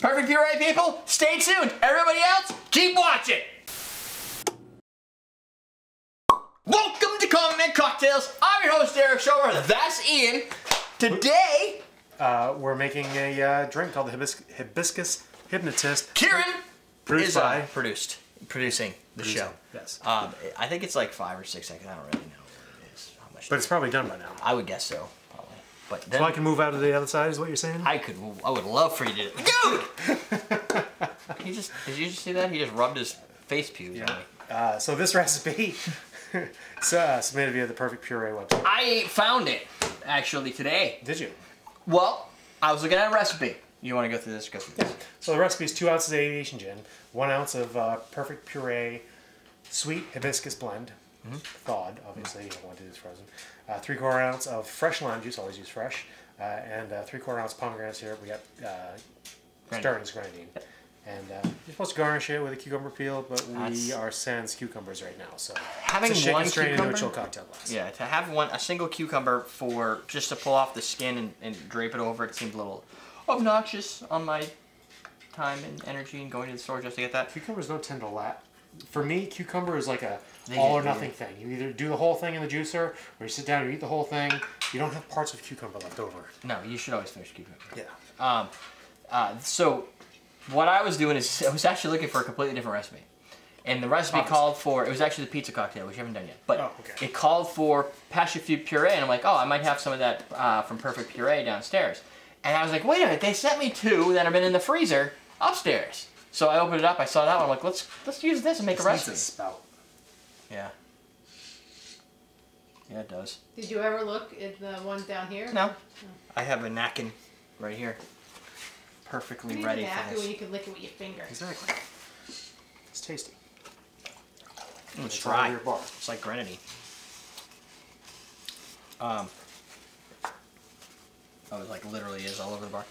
Perfect Puree people, stay tuned. Everybody else, keep watching. Welcome to Common Cocktails. I'm your host, Derrick Schommer. That's Ian. Today, we're making a drink called the Hibiscus Hypnotist. Kieran Produced by... producing the show. Yes. I think it's like 5 or 6 seconds. I don't really know what it is. How much? But it's probably done by now. I would guess so, probably. But then, so I can move out to the other side, is what you're saying? I would love for you to. Dude! Did you just see that? He just rubbed his face pubes on me. So this recipe is submitted via the Perfect Puree website. I found it actually today. Did you? Well, I was looking at a recipe. You want to go through this? Go through this. So the recipe is 2 ounces of Aviation gin, 1 ounce of Perfect Puree sweet hibiscus blend, thawed, obviously, you don't want to do this frozen. 3/4 ounce of fresh lime juice, always use fresh, and 3/4 ounce pomegranate syrup. We got starting grenadine. And you're supposed to garnish it with a cucumber peel, but we are sans cucumbers right now, so having it's a shake one and strain cucumber into a chill cocktail glass. Yeah, to have a single cucumber for just to pull off the skin and drape it over, it seemed a little obnoxious on my time and energy and going to the store just to get that. Cucumbers don't tend to last. For me, cucumber is like a all or nothing thing. You either do the whole thing in the juicer, or you sit down and you eat the whole thing. You don't have parts of cucumber left over. No, you should always finish cucumber. Yeah. So what I was doing is I was actually looking for a completely different recipe. And the recipe called for, it was actually the pizza cocktail, which you haven't done yet. But it called for passion fruit puree, and I'm like, oh, I might have some of that from Perfect Puree downstairs. And I was like, wait a minute, they sent me 2 that have been in the freezer upstairs. So I opened it up, I saw that one, I'm like, let's use this and make a recipe. Needs a spout. Yeah. Yeah, it does. Did you ever look at the one down here? No. I have a napkin right here. Perfectly ready for this. When you can lick it with your finger. Exactly. It's tasty. It's dry. It's like grenadine. Oh, it like literally is all over the bar.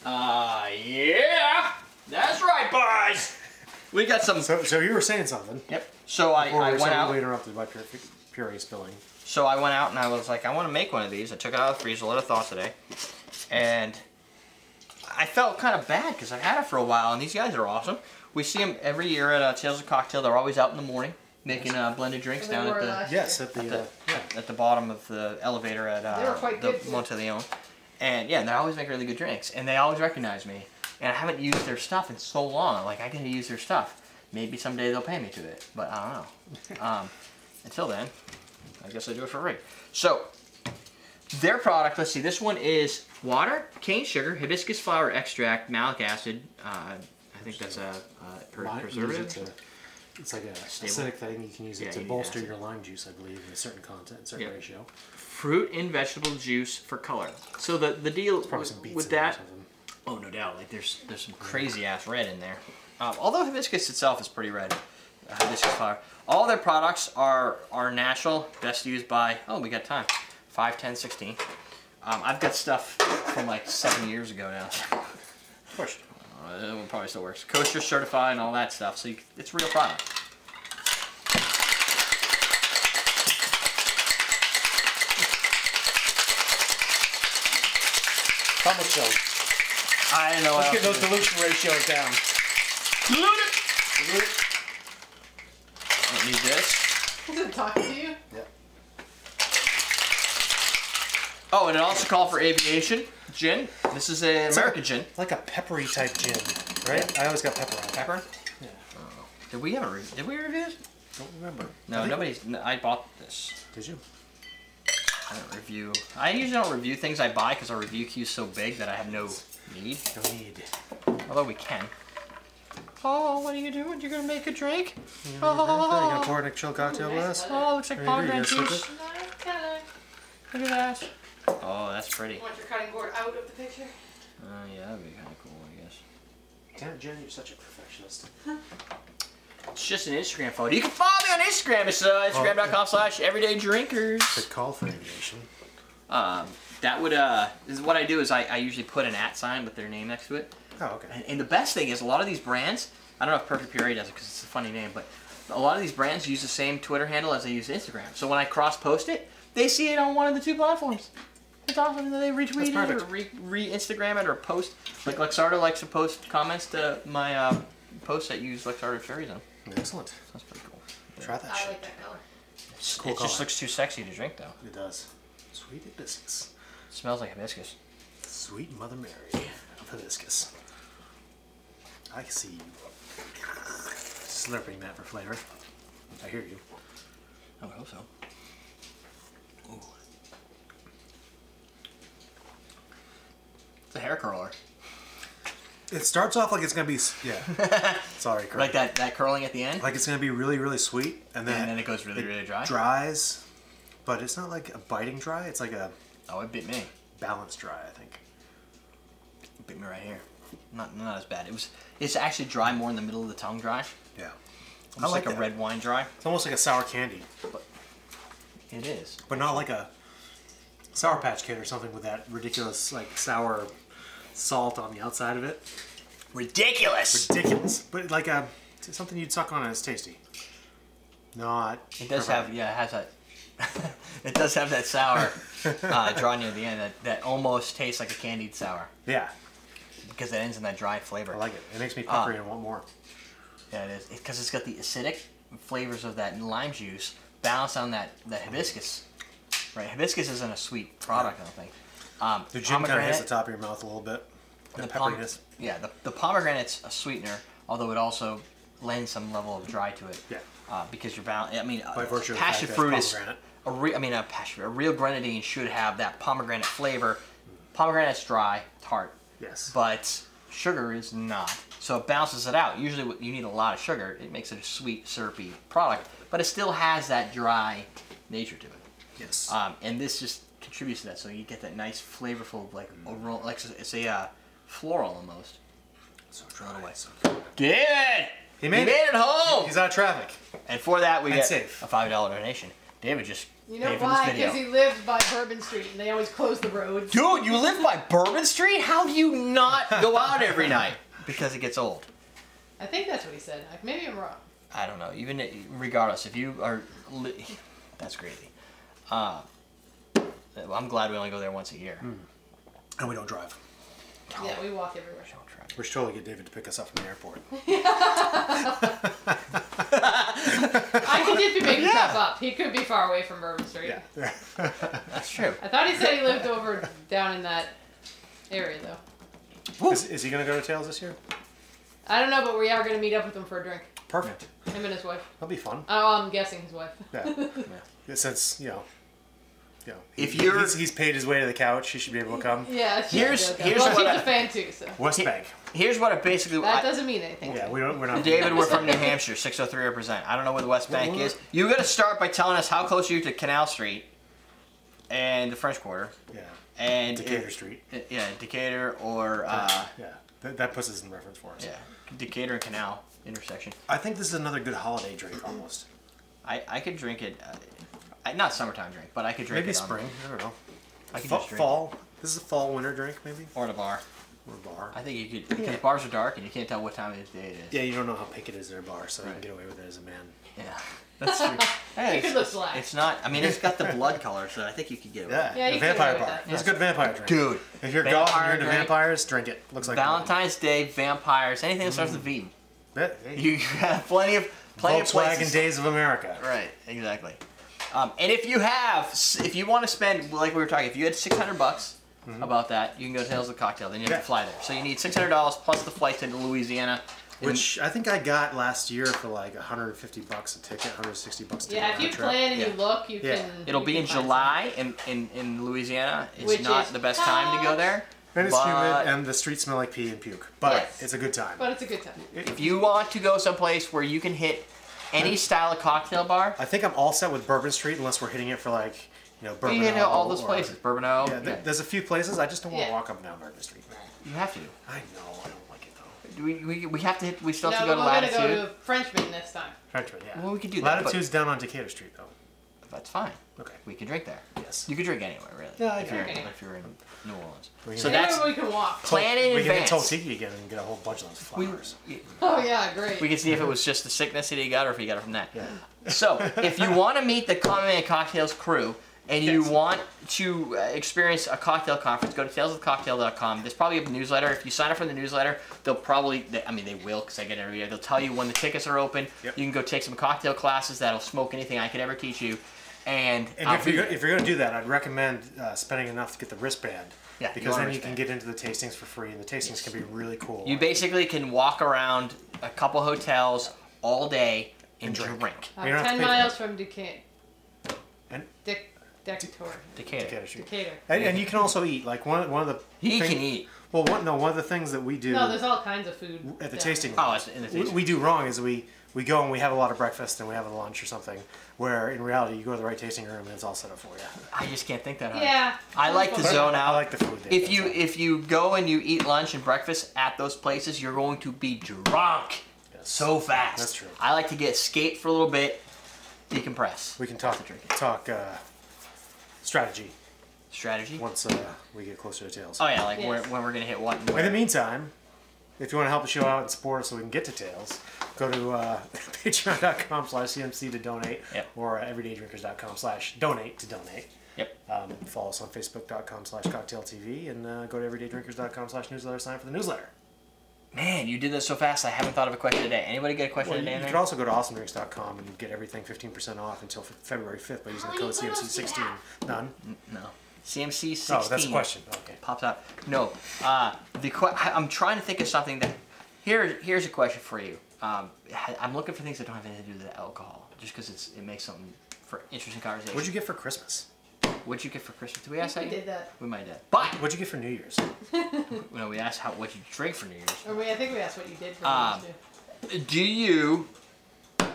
Yeah! That's right, boys! We got some... So you were saying something. Yep. So I went out... We interrupted by puree spilling. So I went out and I was like, I want to make one of these. I took it out of the freezer, let it thaw today. And I felt kind of bad because I've had it for a while, and these guys are awesome. We see them every year at Tales of Cocktail. They're always out in the morning making blended drinks down at the at the bottom of the elevator at the Monteleone. And yeah, they always make really good drinks, and they always recognize me. And I haven't used their stuff in so long. Like, I gotta use their stuff. Maybe someday they'll pay me to it, but I don't know. Until then, I guess I do it for free. So, their product, let's see, this one is water, cane sugar, hibiscus flower extract, malic acid. I think that's a preservative. It's like a acidic thing. You can use it to bolster your lime juice, I believe, in a certain content, certain ratio. Fruit and vegetable juice for color. So the deal with that, oh no doubt, like there's some crazy ass red in there. Although hibiscus itself is pretty red, hibiscus flower. All their products are natural, best used by, oh we got time, 5, 10, 16. I've got stuff from like 7 years ago now. Of course. It one probably still works. Kosher certified and all that stuff, so it's real product. How much so? I know. Let's get those dilution ratios down. Dilute it! Dilute it. I don't need this. Is it talking to you? Yeah. Oh, and it also called for Aviation gin. This is an American gin. Like a peppery type gin, right? Yeah. I always got pepper on it. Pepper? Yeah. Oh. Did we review this? Don't remember. No, I bought this. Did you? I don't review. I usually don't review things I buy because our review queue is so big that I have no need. No need. Although we can. Oh, what are you doing? You're gonna make a drink? You're gonna pour it in a chill cocktail glass? Oh, looks like pomegranate juice. Look at that. Oh, that's pretty. Want your cutting board out of the picture? Yeah, that'd be kind of cool, I guess. Damn, Jen, you're such a perfectionist. It's just an Instagram photo. You can follow me on Instagram. It's Instagram.com/everydaydrinkers. Good call for Aviation. That would, this is what I do is I usually put an @ sign with their name next to it. Oh, okay. And the best thing is a lot of these brands, I don't know if Perfect Puree does it because it's a funny name, but a lot of these brands use the same Twitter handle as they use Instagram. So when I cross-post it, they see it on one of the 2 platforms. It's awesome that they retweet it or re-Instagram it or post. Like Luxardo likes to post comments to my posts that use Luxardo cherries on. Excellent. That's pretty cool. Try that I shit. like that color. Cool It just looks too sexy to drink, though. It does. Sweet hibiscus. It smells like hibiscus. Sweet Mother Mary of hibiscus. I see you. Slurping that for flavor. I hear you. I would hope so. Ooh. It's a hair curler. It starts off like it's gonna be Sorry, Kurt. Like that curling at the end? Like it's gonna be really, really sweet, and then it goes really, really dry? Dries, but it's not like a biting dry. It's like a Oh, it bit me. balanced dry, I think. It bit me right here. Not as bad. It's actually dry more in the middle of the tongue dry. Yeah. Almost like a that. red wine dry. It's almost like a sour candy, It is. but not like a Sour Patch Kid or something with that ridiculous like sour salt on the outside of it. Ridiculous! Ridiculous, but like something you'd suck on and it's tasty. Not. It does have, it has that. It does have that sour dry near the end that almost tastes like a candied sour Yeah, because it ends in that dry flavor. I like it. It makes me puckery and want more. Yeah, it is because it's got the acidic flavors of that lime juice balanced on that hibiscus. Right, hibiscus isn't a sweet product, I don't think. The gin kind of hits the top of your mouth a little bit. The pepperiness. The pomegranate's a sweetener, although it also lends some level of dry to it. Yeah. Because you're bound. I mean, By virtue of the passion fact that fruit it's is pomegranate. a real grenadine should have that pomegranate flavor. Pomegranate's dry, tart. Yes. But sugar is not. So it balances it out. Usually you need a lot of sugar. It makes it a sweet, syrupy product, but it still has that dry nature to it. Yes. And this just contributes to that. So you get that nice, flavorful, like overall, like it's a floral almost. So dry. So David! He made it home! He's out of traffic. And for that, we get safe. a $5 donation. David just You know paid for why? this video. Because he lived by Bourbon Street and they always close the roads. Dude, you live by Bourbon Street? How do you not go out every night? Because it gets old. I think that's what he said. Maybe I'm wrong. I don't know. Even regardless, if you are, that's crazy. I'm glad we only go there once a year. And we don't drive. Yeah, we walk everywhere. We should totally get David to pick us up from the airport. I could just be making stuff up. He could be far away from Bourbon Street. Yeah. That's true. I thought he said he lived over down in that area, though. Is he going to go to Tails this year? I don't know, but we are going to meet up with him for a drink. Perfect. Him and his wife. That'll be fun. Oh, I'm guessing his wife. Yeah. Since, If you're- he's paid his way to the couch, he should be able to come. Yeah, Here's well, what he's I- a fan too, so West Bank. Here's what it basically. that doesn't mean anything. Yeah, we're not. David, we're from New Hampshire, 603 represent. I don't know where the West Bank is. You got to start by telling us how close you are to Canal Street and the French Quarter. Yeah. And Decatur Street. Yeah, Decatur or Yeah, that puts us in reference for us. yeah, Decatur and Canal intersection. I think this is another good holiday drink almost. I could drink it. Not summertime drink, but I could drink Maybe it. spring. I don't know. I could just drink Fall. This is a fall winter drink, maybe. it. Or at a bar. Or a bar. I think you could. Because bars are dark and you can't tell what time of the day it is. Yeah, you don't know how pink it is in a bar, so you Right. can get away with it as a man. Yeah, that's true. Hey, It could look black. It's not. I mean, it's got the blood color, so I think you could get away. Yeah, a you can vampire get away with bar. that. It's a good vampire drink. Dude, If you're golf and vampire you're into drink, vampires, drink it. Looks like Valentine's Day, vampires, anything that starts with V. Yeah, hey. You have plenty of Volkswagen places. Days of America. Right, exactly. And if you want to spend, like we were talking, if you had $600 about that, you can go to Tales of the Cocktail. Then you have to fly there. So you need $600 plus the flight to Louisiana. Which I think I got last year for like $150 a ticket, $160 a ticket. Yeah, if you plan and you look, you Yeah. can. It'll you be can in find July in Louisiana. It's Which not is the best time to go there. And it's but humid, and the streets smell like pee and puke. But Yes. it's a good time. something. But it's a good time. If you want to go someplace where you can hit any style of cocktail bar, I think I'm all set with Bourbon Street, unless we're hitting it for like, Bourbon. you can hit all those places. Bourbon Yeah, there's a few places I just don't want to Yeah. walk up and down Bourbon Street. You have to. I know, I don't like it though. We have to hit. We still have No, to go we're to gonna Latitude. go to Frenchman this time. Frenchman, yeah. Well, we could do that, but- Latitude's down on Decatur Street though. That's fine. Okay. We can drink there. Yes. You can drink anywhere, really. Yeah, I if can you're, drink if you're in New Orleans. We So can- that's Maybe we can walk. plan in We can hit advance. Totiki again and get a whole bunch of those flowers. Oh yeah, great. We can see if it was just the sickness that he got or if he got it from that. Yeah. So, if you want to meet the Common Man Cocktails crew and you want to experience a cocktail conference, go to talesofcocktail.com. There's probably a newsletter. If you sign up for the newsletter, they'll probably, I mean, they will because I get it every year. They'll tell you when the tickets are open. Yep. You can go take some cocktail classes that'll smoke anything I could ever teach you. And if you're going to do that, I'd recommend spending enough to get the wristband. Yeah, because then you can get into the tastings for free, and the tastings can be really cool. You basically can walk around a couple hotels all day and drink. 10 miles from Decatur. And Decatur. And you can also eat. Like one of the He can eat. Well, one of the things that we do. No, there's all kinds of food at the tasting room. Oh, it's in the tasting room. We do wrong is we go and we have a lot of breakfast and we have a lunch or something. Where in reality, you go to the right tasting room and it's all set up for you. I just can't think that hard. Yeah. I like to zone out. I like the food. If you go and you eat lunch and breakfast at those places, you're going to be drunk so fast. That's true. I like to get skate for a little bit, decompress. We can talk strategy. Strategy? Once we get closer to Tails. Oh yeah, like when we're gonna hit what? In the meantime, if you want to help the show out and support us so we can get to Tails, go to patreon.com/CMC to donate, or everydaydrinkers.com/donate to donate. Yep. Follow us on facebook.com/cocktailtv and go to everydaydrinkers.com/newsletter. Sign up for the newsletter. Man, you did this so fast. I haven't thought of a question today. Anybody get a question today? You can also go to awesomedrinks.com and get everything 15% off until February 5th by using the code CMC16. None. No. CMC16. Oh, that's a question. Okay. Pops out. No. I'm trying to think of something that. Here's a question for you. I'm looking for things that don't have anything to do with alcohol, just because it makes something for interesting conversation. What'd you get for Christmas? What'd you get for Christmas? Did we ask that? We did that. We might have. But what'd you get for New Year's? No, we asked what you drink for New Year's. Or I think we asked what you did for New Year's too. Do you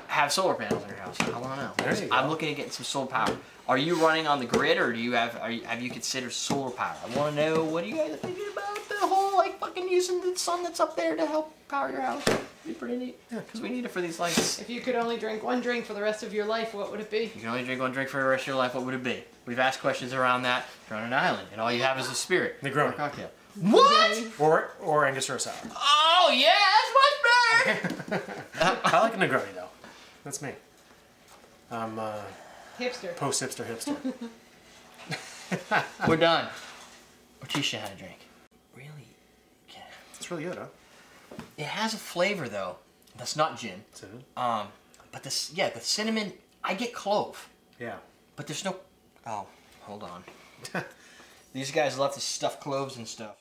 have solar panels in your house? I want to know. I'm looking at getting some solar power. Are you running on the grid, or do you have you considered solar power? I want to know, what are you guys thinking about the whole fucking using the sun that's up there to help power your house? It'd be pretty neat. Yeah, because we need it for these lights. If you could only drink one drink for the rest of your life, what would it be? You can only drink one drink for the rest of your life. What would it be? We've asked questions around that. You're on an island, and all you have is a spirit. Negroni. Cocktail. What? Or Angostura sour. Oh yeah, that's much better. I like a Negroni though. That's me. I'm hipster. Post-hipster hipster. We're done. Ortisha had a drink. Really? Yeah. It's really good, huh? It has a flavor though. That's not gin. But the cinnamon. I get clove. Yeah. But there's no. Oh, hold on. These guys love to stuff cloves and stuff.